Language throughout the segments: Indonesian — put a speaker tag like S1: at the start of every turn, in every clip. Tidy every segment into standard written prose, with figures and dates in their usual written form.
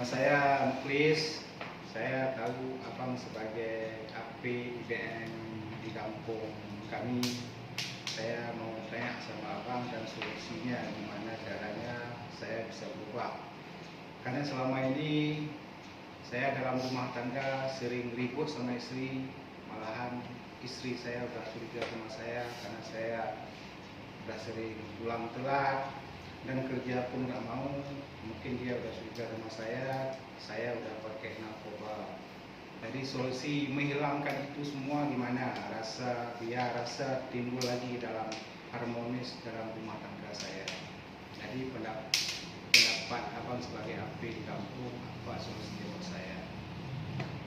S1: Nama saya Muklis. Saya tahu Abang sebagai AP IBM di kampung kami. Saya mau tanya sama Abang dan solusinya gimana caranya saya bisa berubah. Karena selama ini saya dalam rumah tangga sering ribut sama istri, malahan istri saya udah curiga sama saya karena saya udah sering pulang telat dan kerja pun nggak mau. Mungkin dia udah curiga sama saya udah pakai narkoba. Jadi solusi menghilangkan itu semua gimana? Biar rasa timbul lagi dalam harmonis dalam rumah tangga saya. Jadi pendapat Abang sebagai AP di kampung, apa solusinya buat saya?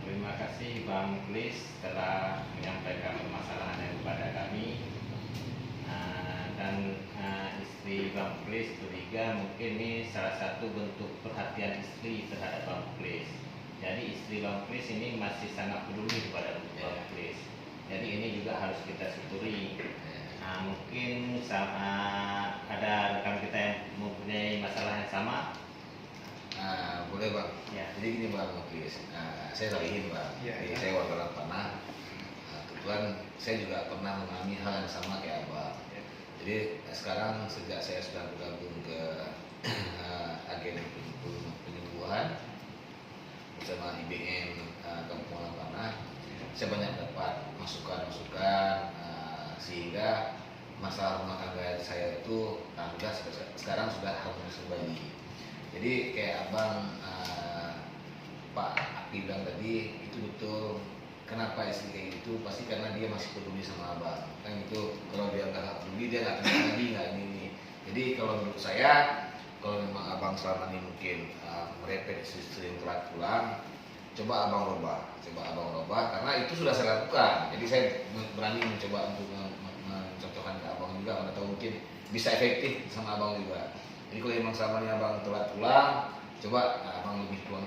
S2: Terima kasih Bang Muklis telah menyampaikan permasalahannya kepada kami. Dan istri Bang Muklis curiga mungkin ini salah satu bentuk perhatian istri terhadap Bang Muklis. Jadi istri Bang Muklis ini masih sangat peduli kepada Bang Muklis. Jadi ini juga harus kita syukuri. Mungkin ada rekan kita yang mempunyai masalah yang sama.
S3: Boleh Bang.
S2: Ya.
S3: Jadi gini Bang Muklis, saya salihin Bang.
S1: Ya,
S3: Jadi
S1: ya.
S3: saya warga Panah. Kebetulan saya juga pernah mengalami hal yang sama kayak Abang. Jadi sekarang sejak saya sudah bergabung ke agen penyembuhan bersama IBM Kampung Panah, saya banyak dapat masukan-masukan sehingga masalah rumah tangga saya itu alhamdulillah sekarang sudah harmonis kembali. Jadi kayak Abang Pak Aki bilang tadi itu betul. Kenapa istri kayak gitu? Pasti karena dia masih peduli sama Abang. Kan itu kalau dia nggak peduli dia nggak kenal lagi nggak ini. Jadi kalau menurut saya kalau memang Abang selama ini mungkin merepet sering telat pulang, coba Abang robah karena itu sudah saya lakukan. Jadi saya berani mencoba untuk mencontohkan ke Abang juga, mana tahu mungkin bisa efektif sama Abang juga. Jadi kalau memang selama ini Abang telat pulang, coba Abang lebih pulang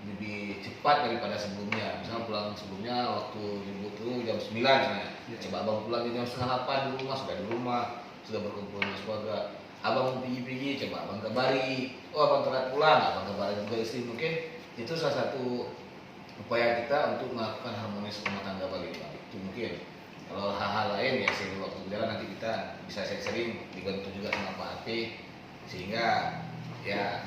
S3: lebih cepat daripada sebelumnya. Misalnya pulang sebelumnya waktu jemput itu jam 9 misalnya. Coba Abang pulang jam setengah 8 di rumah, sudah di rumah, sudah berkumpul dengan keluarga. Abang pergi, coba Abang kabari. Oh Abang telat pulang, Abang kabari juga istri. Mungkin itu salah satu upaya kita untuk melakukan harmonis rumah tangga bagi Bang. Itu mungkin. Kalau hal-hal lain ya sering waktu berjalan nanti kita bisa sering dibantu juga sama Pak Ati, sehingga ya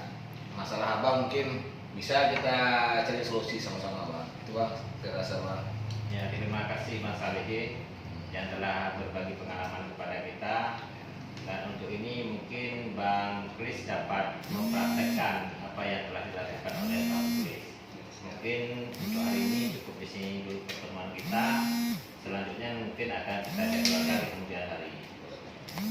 S3: masalah Abang mungkin bisa kita cari solusi sama-sama Bang. Itu Bang, saya rasa Bang.
S2: Ya, terima kasih Mas Alihi yang telah berbagi pengalaman kepada kita. Dan untuk ini mungkin Bang Muklis dapat mempraktekkan apa yang telah dilakukan oleh Bang Muklis. Mungkin untuk hari ini cukup di sini dulu pertemuan kita. Selanjutnya mungkin akan kita